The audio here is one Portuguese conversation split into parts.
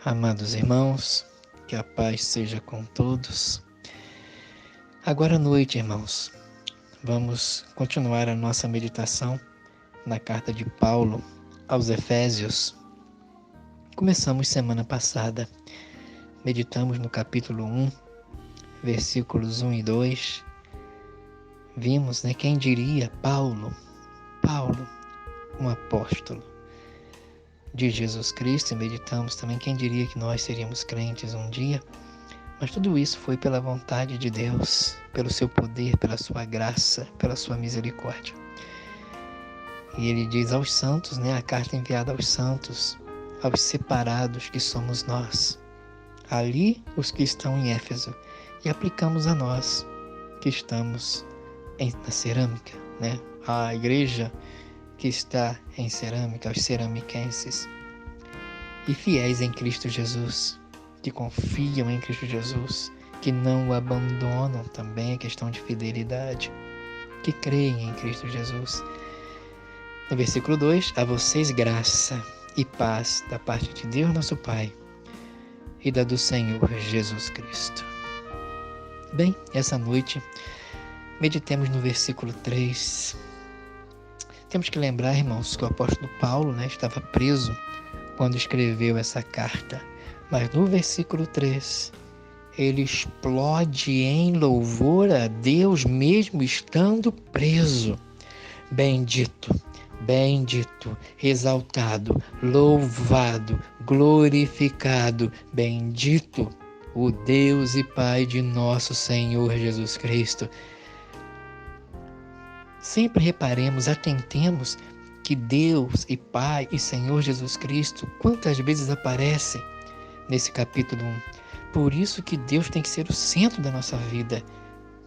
Amados irmãos, que a paz seja com todos. Agora à noite, irmãos, vamos continuar a nossa meditação na carta de Paulo aos Efésios. Começamos semana passada, meditamos no capítulo 1, versículos 1 e 2. Vimos, quem diria Paulo, um apóstolo de Jesus Cristo, e meditamos também quem diria que nós seríamos crentes um dia. Mas tudo isso foi pela vontade de Deus, pelo seu poder, pela sua graça, pela sua misericórdia. E ele diz aos santos, a carta enviada aos santos, aos separados que somos nós. Ali os que estão em Éfeso, e aplicamos a nós que estamos na cerâmica, a igreja que está em cerâmica, os ceramiquenses, e fiéis em Cristo Jesus, que confiam em Cristo Jesus, que não o abandonam, também a questão de fidelidade, que creem em Cristo Jesus. No versículo 2, a vocês graça e paz da parte de Deus nosso Pai e da do Senhor Jesus Cristo. Bem, essa noite, meditemos no versículo 3. Temos que lembrar, irmãos, que o apóstolo Paulo estava preso quando escreveu essa carta. Mas no versículo 3, ele explode em louvor a Deus mesmo estando preso. Bendito, exaltado, louvado, glorificado, bendito o Deus e Pai de nosso Senhor Jesus Cristo. Sempre reparemos, atentemos que Deus e Pai e Senhor Jesus Cristo, quantas vezes aparece nesse capítulo 1. Por isso que Deus tem que ser o centro da nossa vida.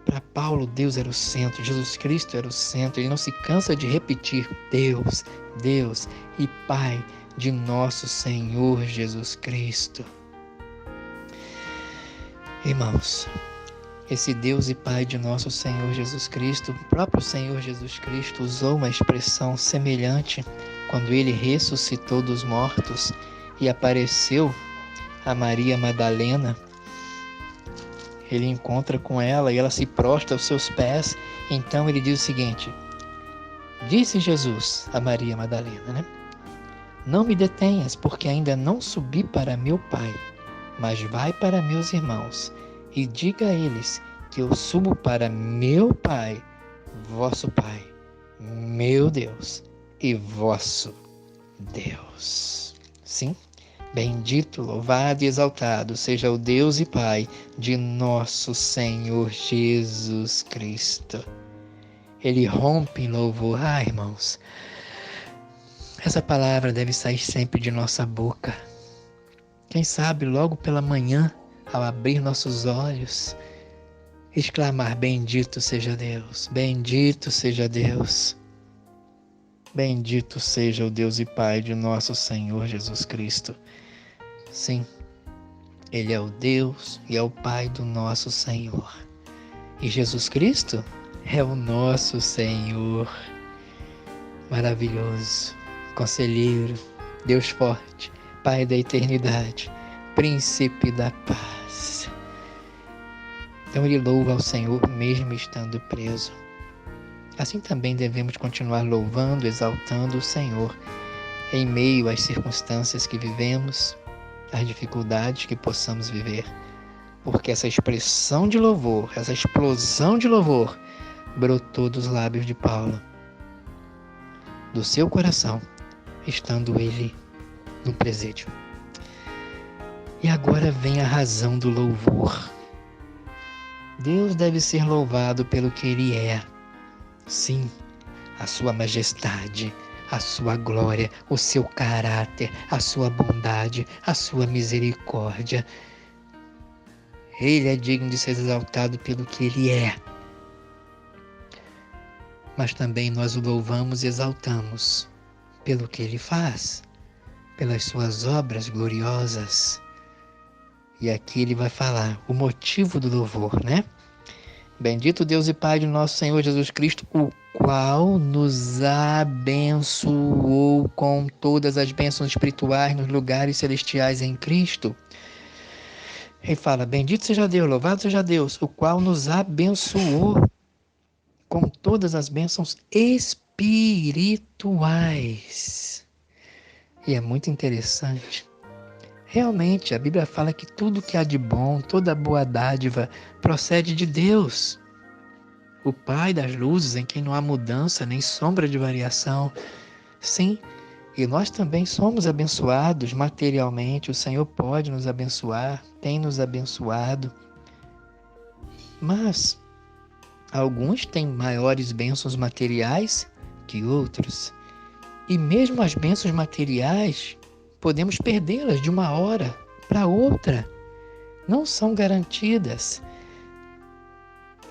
Para Paulo, Deus era o centro, Jesus Cristo era o centro. Ele não se cansa de repetir: Deus e Pai de nosso Senhor Jesus Cristo. Irmãos, esse Deus e Pai de nosso Senhor Jesus Cristo, o próprio Senhor Jesus Cristo usou uma expressão semelhante quando ele ressuscitou dos mortos e apareceu a Maria Madalena. Ele encontra com ela e ela se prostra aos seus pés. Então ele diz o seguinte: disse Jesus a Maria Madalena, não me detenhas, porque ainda não subi para meu Pai, mas vai para meus irmãos e diga a eles que eu subo para meu Pai, vosso Pai, meu Deus e vosso Deus. Sim, bendito, louvado e exaltado seja o Deus e Pai de nosso Senhor Jesus Cristo. Ele rompe em louvor. Irmãos, essa palavra deve sair sempre de nossa boca. Quem sabe logo pela manhã, ao abrir nossos olhos, exclamar: bendito seja Deus, bendito seja Deus. Bendito seja o Deus e Pai de nosso Senhor Jesus Cristo. Sim, Ele é o Deus e é o Pai do nosso Senhor. E Jesus Cristo é o nosso Senhor. Maravilhoso, Conselheiro, Deus forte, Pai da eternidade, Príncipe da paz. Então ele louva ao Senhor mesmo estando preso. Assim também devemos continuar louvando, exaltando o Senhor em meio às circunstâncias que vivemos, às dificuldades que possamos viver, porque essa expressão de louvor, essa explosão de louvor brotou dos lábios de Paulo, do seu coração, estando ele no presídio. E agora vem a razão do louvor. Deus deve ser louvado pelo que Ele é. Sim, a sua majestade, a sua glória, o seu caráter, a sua bondade, a sua misericórdia. Ele é digno de ser exaltado pelo que Ele é. Mas também nós o louvamos e exaltamos pelo que Ele faz, pelas suas obras gloriosas. E aqui ele vai falar o motivo do louvor, Bendito Deus e Pai de nosso Senhor Jesus Cristo, o qual nos abençoou com todas as bênçãos espirituais nos lugares celestiais em Cristo. Ele fala, bendito seja Deus, louvado seja Deus, o qual nos abençoou com todas as bênçãos espirituais. E é muito interessante. Realmente, a Bíblia fala que tudo que há de bom, toda boa dádiva, procede de Deus, o Pai das luzes, em quem não há mudança nem sombra de variação. Sim, e nós também somos abençoados materialmente, o Senhor pode nos abençoar, tem nos abençoado, mas alguns têm maiores bênçãos materiais que outros, e mesmo as bênçãos materiais, podemos perdê-las de uma hora para outra. Não são garantidas.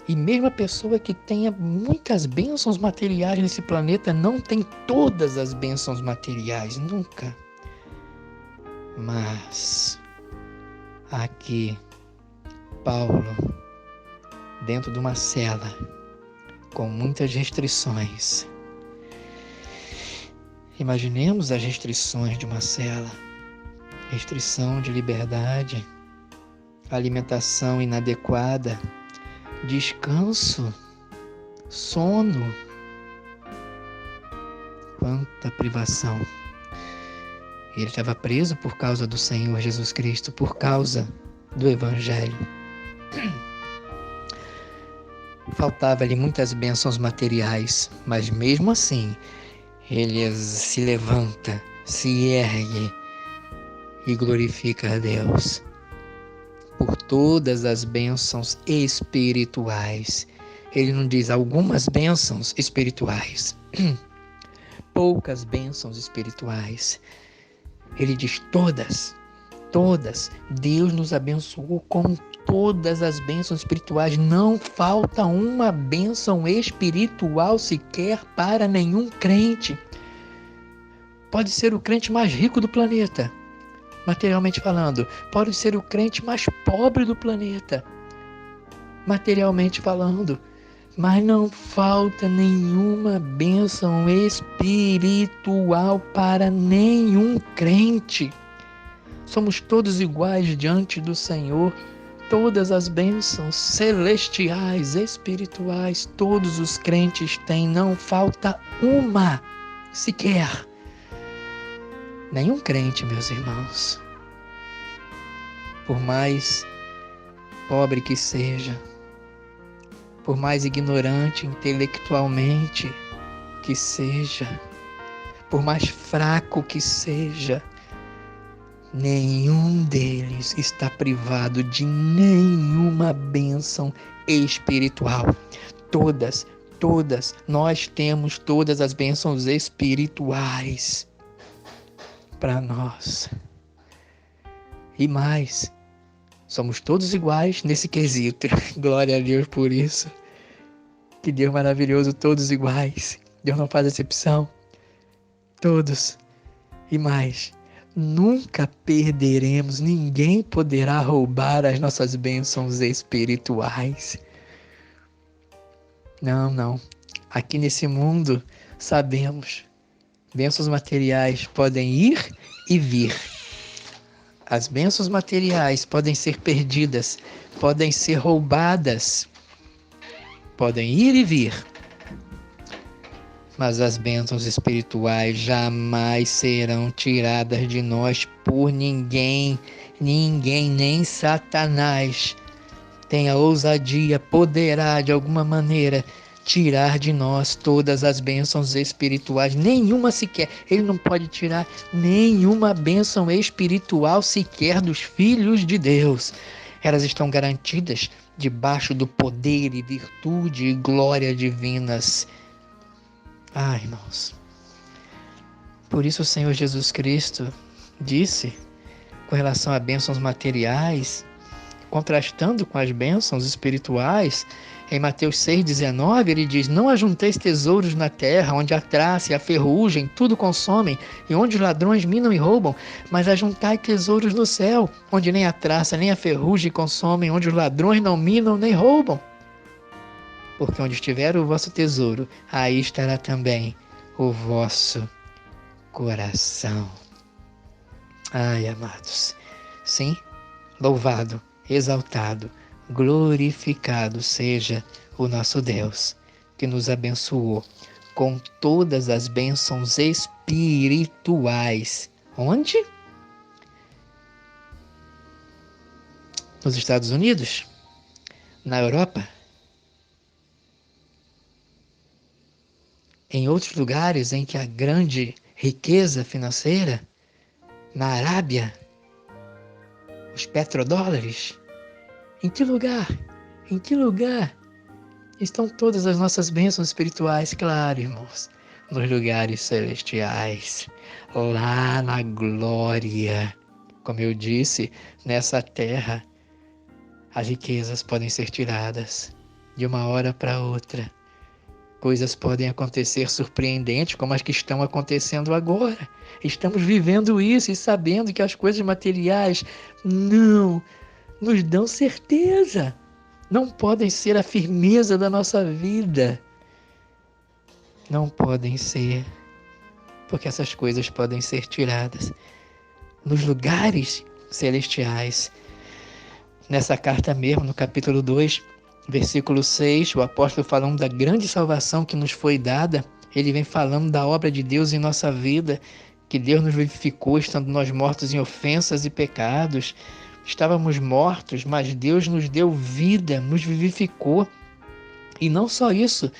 E mesmo a pessoa que tenha muitas bênçãos materiais nesse planeta não tem todas as bênçãos materiais, nunca. Mas aqui, Paulo, dentro de uma cela, com muitas restrições. Imaginemos as restrições de uma cela. Restrição de liberdade, alimentação inadequada, descanso, sono. Quanta privação. Ele estava preso por causa do Senhor Jesus Cristo, por causa do Evangelho. Faltava-lhe muitas bênçãos materiais, mas mesmo assim, ele se levanta, se ergue e glorifica a Deus por todas as bênçãos espirituais. Ele não diz algumas bênçãos espirituais, poucas bênçãos espirituais. Ele diz todas, todas. Deus nos abençoou com todas as bênçãos espirituais. Não falta uma bênção espiritual sequer para nenhum crente. Pode ser o crente mais rico do planeta, materialmente falando. Pode ser o crente mais pobre do planeta, materialmente falando. Mas não falta nenhuma bênção espiritual para nenhum crente. Somos todos iguais diante do Senhor. Todas as bênçãos celestiais, espirituais, todos os crentes têm. Não falta uma sequer. Nenhum crente, meus irmãos, por mais pobre que seja, por mais ignorante intelectualmente que seja, por mais fraco que seja, nenhum deles está privado de nenhuma bênção espiritual. Todas, nós temos todas as bênçãos espirituais para nós. E mais, somos todos iguais nesse quesito. Glória a Deus por isso. Que Deus maravilhoso, todos iguais. Deus não faz exceção. Todos. E mais, nunca perderemos, ninguém poderá roubar as nossas bênçãos espirituais. Não. Aqui nesse mundo, sabemos, bênçãos materiais podem ir e vir. As bênçãos materiais podem ser perdidas, podem ser roubadas, podem ir e vir. Mas as bênçãos espirituais jamais serão tiradas de nós por ninguém, nem Satanás tem a ousadia, poderá de alguma maneira tirar de nós todas as bênçãos espirituais, nenhuma sequer. Ele não pode tirar nenhuma bênção espiritual sequer dos filhos de Deus. Elas estão garantidas debaixo do poder e virtude e glória divinas. Irmãos, por isso o Senhor Jesus Cristo disse, com relação a bênçãos materiais, contrastando com as bênçãos espirituais, em Mateus 6,19, ele diz, não ajunteis tesouros na terra, onde a traça e a ferrugem tudo consomem, e onde os ladrões minam e roubam, mas ajuntai tesouros no céu, onde nem a traça nem a ferrugem consomem, onde os ladrões não minam nem roubam. porque onde estiver o vosso tesouro, aí estará também o vosso coração. Ai, amados, sim, louvado, exaltado, glorificado seja o nosso Deus, que nos abençoou com todas as bênçãos espirituais. Onde? Nos Estados Unidos? Na Europa? Em outros lugares em que há grande riqueza financeira? Na Arábia? Os petrodólares? Em que lugar? Em que lugar estão todas as nossas bênçãos espirituais? Claro, irmãos, nos lugares celestiais, lá na glória. Como eu disse, nessa terra, as riquezas podem ser tiradas de uma hora para outra. Coisas podem acontecer surpreendentes, como as que estão acontecendo agora. Estamos vivendo isso e sabendo que as coisas materiais não nos dão certeza. Não podem ser a firmeza da nossa vida. Não podem ser, porque essas coisas podem ser tiradas. Nos lugares celestiais, nessa carta mesmo, no capítulo 2, versículo 6, o apóstolo falando da grande salvação que nos foi dada, ele vem falando da obra de Deus em nossa vida, que Deus nos vivificou estando nós mortos em ofensas e pecados. Estávamos mortos, mas Deus nos deu vida, nos vivificou. E não só isso,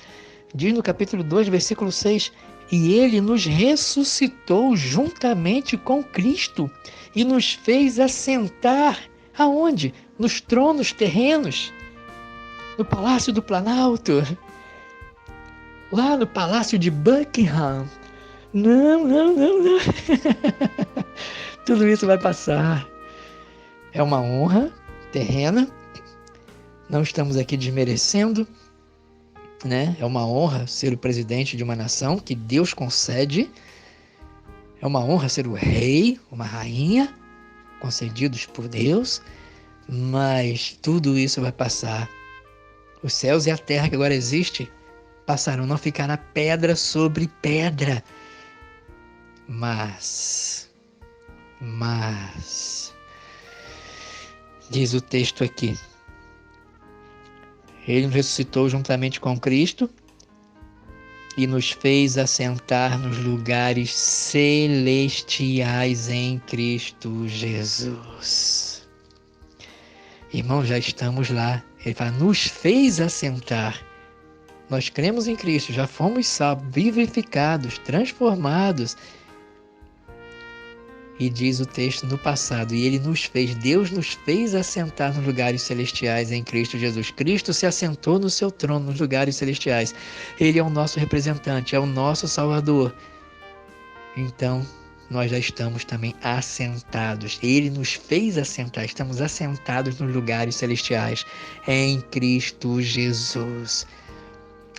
diz no capítulo 2, versículo 6, e Ele nos ressuscitou juntamente com Cristo e nos fez assentar, aonde? Nos tronos terrenos, no Palácio do Planalto, lá no Palácio de Buckingham. Não. Tudo isso vai passar. É uma honra terrena. Não estamos aqui desmerecendo, né? É uma honra ser o presidente de uma nação que Deus concede. É uma honra ser o rei, uma rainha, concedidos por Deus. Mas tudo isso vai passar. Os céus e a terra que agora existe passarão, não ficará pedra sobre pedra. Mas, diz o texto aqui, Ele nos ressuscitou juntamente com Cristo e nos fez assentar nos lugares celestiais em Cristo Jesus. Irmãos, já estamos lá. Ele fala, nos fez assentar. Nós cremos em Cristo, já fomos salvos, vivificados, transformados. E diz o texto no passado, e Ele nos fez, Deus nos fez assentar nos lugares celestiais em Cristo Jesus. Cristo se assentou no seu trono nos lugares celestiais. Ele é o nosso representante, é o nosso Salvador. Então, nós já estamos também assentados. Ele nos fez assentar, estamos assentados nos lugares celestiais em Cristo Jesus.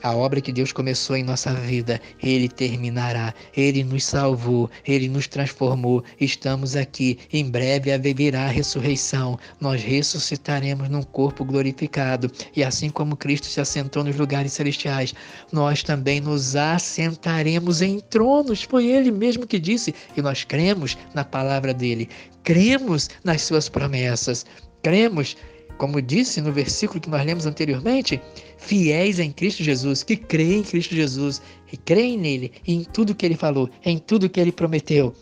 A obra que Deus começou em nossa vida, Ele terminará. Ele nos salvou, Ele nos transformou. Estamos aqui. Em breve haverá a ressurreição. Nós ressuscitaremos num corpo glorificado. E assim como Cristo se assentou nos lugares celestiais, nós também nos assentaremos em tronos. Foi Ele mesmo que disse. E nós cremos na palavra dEle. Cremos nas suas promessas. Cremos, como disse no versículo que nós lemos anteriormente, fiéis em Cristo Jesus, que creem em Cristo Jesus, e creem nele, e em tudo que ele falou, em tudo que ele prometeu.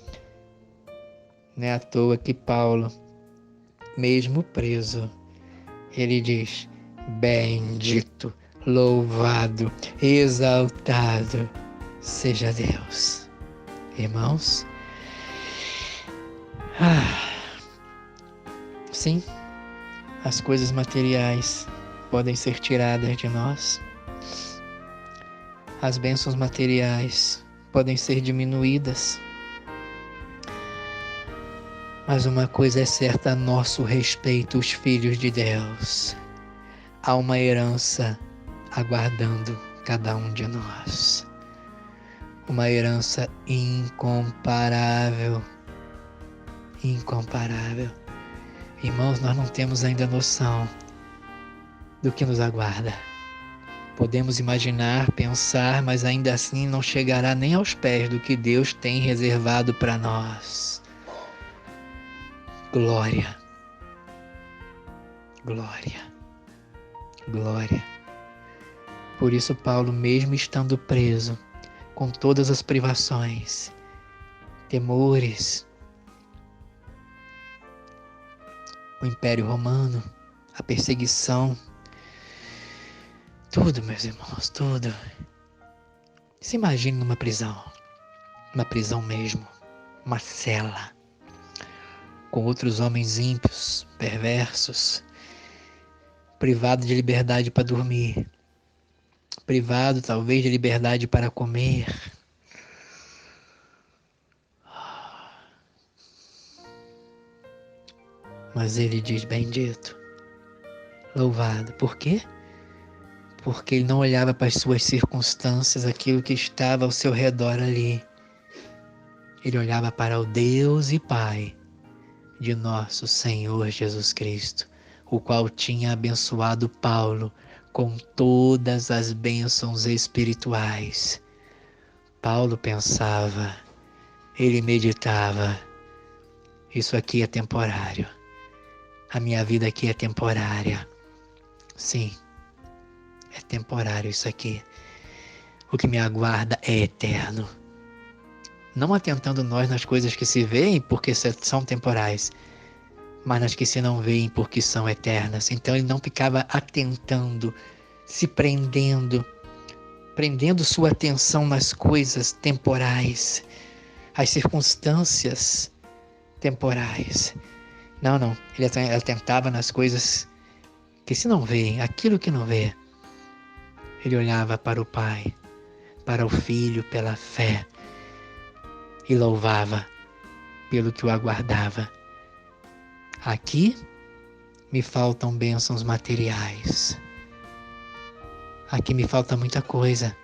Não é à toa que Paulo, mesmo preso, ele diz, bendito, louvado, exaltado seja Deus. Irmãos, sim, as coisas materiais podem ser tiradas de nós. As bênçãos materiais podem ser diminuídas. Mas uma coisa é certa a nosso respeito, os filhos de Deus. Há uma herança aguardando cada um de nós. Uma herança incomparável. Incomparável. Irmãos, nós não temos ainda noção do que nos aguarda. Podemos imaginar, pensar, mas ainda assim não chegará nem aos pés do que Deus tem reservado para nós. Glória, glória, glória. Por isso Paulo, mesmo estando preso, com todas as privações, temores, o Império Romano, a perseguição, tudo, meus irmãos, tudo. Se imagine numa prisão mesmo, uma cela, com outros homens ímpios, perversos, privado de liberdade para dormir, privado talvez de liberdade para comer. Mas ele diz: bendito, louvado. Por quê? Porque ele não olhava para as suas circunstâncias, aquilo que estava ao seu redor ali. Ele olhava para o Deus e Pai de nosso Senhor Jesus Cristo, o qual tinha abençoado Paulo com todas as bênçãos espirituais. Paulo pensava, ele meditava: isso aqui é temporário. A minha vida aqui é temporária. Sim, é temporário isso aqui. O que me aguarda é eterno. Não atentando nós nas coisas que se veem, porque são temporais, mas nas que se não veem, porque são eternas. Então ele não ficava atentando, se prendendo sua atenção nas coisas temporais, as circunstâncias temporais. Não, ele atentava nas coisas que se não veem, aquilo que não vê. Ele olhava para o Pai, para o Filho pela fé, e louvava pelo que o aguardava. Aqui me faltam bênçãos materiais. Aqui me falta muita coisa.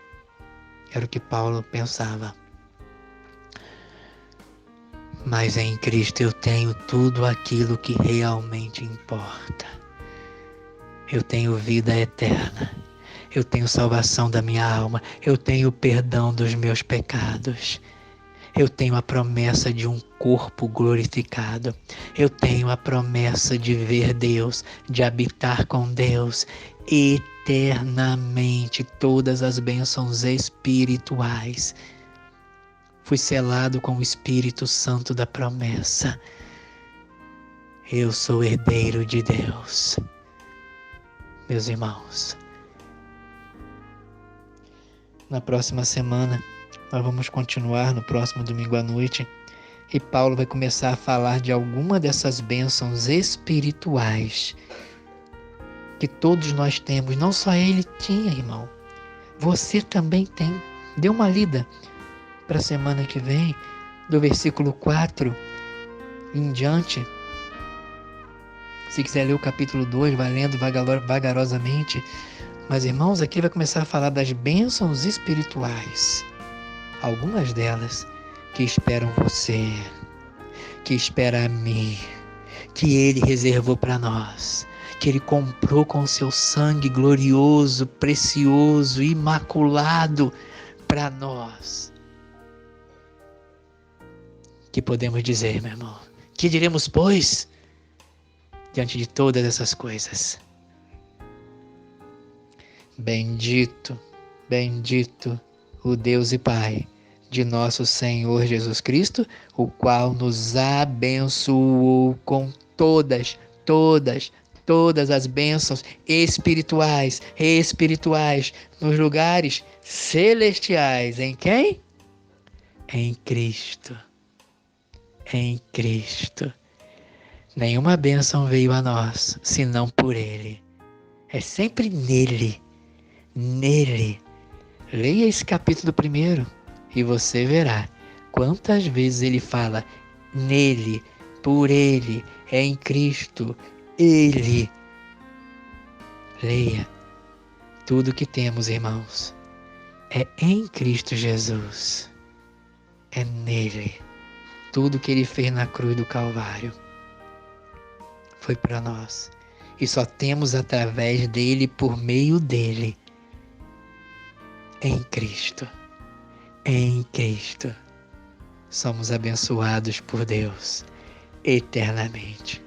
Era o que Paulo pensava. Mas em Cristo eu tenho tudo aquilo que realmente importa. Eu tenho vida eterna. Eu tenho salvação da minha alma. Eu tenho o perdão dos meus pecados. Eu tenho a promessa de um corpo glorificado. Eu tenho a promessa de ver Deus, de habitar com Deus eternamente. Todas as bênçãos espirituais. Fui selado com o Espírito Santo da promessa. Eu sou herdeiro de Deus. Meus irmãos, na próxima semana, nós vamos continuar no próximo domingo à noite, e Paulo vai começar a falar de alguma dessas bênçãos espirituais que todos nós temos. Não só ele tinha, irmão. Você também tem. Dê uma lida para a semana que vem, do versículo 4 em diante. Se quiser ler o capítulo 2, vai lendo vagarosamente. Mas, irmãos, aqui vai começar a falar das bênçãos espirituais. Algumas delas que esperam você, que espera a mim, que Ele reservou para nós, que Ele comprou com o seu sangue glorioso, precioso, imaculado para nós. Que podemos dizer, meu irmão? Que diremos, pois, diante de todas essas coisas? Bendito, bendito o Deus e Pai de nosso Senhor Jesus Cristo, o qual nos abençoou com todas as bênçãos espirituais nos lugares celestiais. Em quem? Em Cristo. Em Cristo. Nenhuma bênção veio a nós, senão por Ele. É sempre nele. Nele. Leia esse capítulo primeiro e você verá quantas vezes ele fala nele, por Ele, em Cristo, Ele. Leia. Tudo que temos, irmãos, é em Cristo Jesus. É nele. Tudo que Ele fez na cruz do Calvário foi para nós. E só temos através dele, por meio dele, Em Cristo, em Cristo, somos abençoados por Deus eternamente.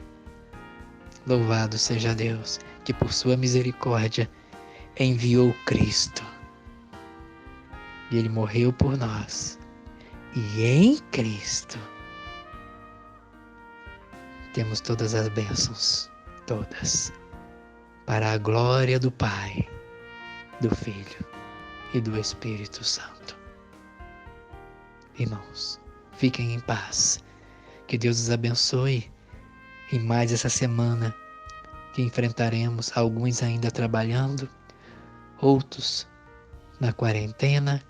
Louvado seja Deus, que por sua misericórdia enviou Cristo. E Ele morreu por nós. E em Cristo temos todas as bênçãos, todas, para a glória do Pai, do Filho e do Espírito Santo. Irmãos, fiquem em paz. Que Deus os abençoe. E mais essa semana que enfrentaremos, alguns ainda trabalhando, outros na quarentena,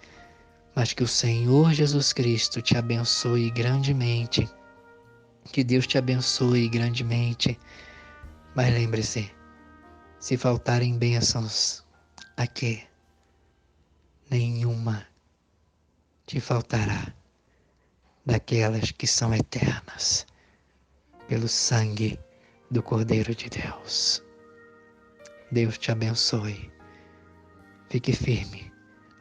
mas que o Senhor Jesus Cristo te abençoe grandemente. Que Deus te abençoe grandemente. Mas lembre-se, se faltarem bênçãos aqui, nenhuma te faltará daquelas que são eternas, pelo sangue do Cordeiro de Deus. Deus te abençoe. Fique firme.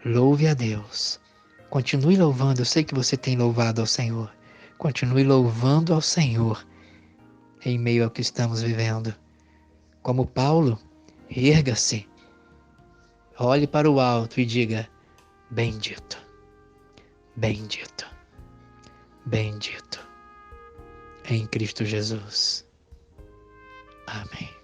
Louve a Deus. Continue louvando. Eu sei que você tem louvado ao Senhor. Continue louvando ao Senhor em meio ao que estamos vivendo. Como Paulo, erga-se. Olhe para o alto e diga: bendito, bendito, bendito, em Cristo Jesus. Amém.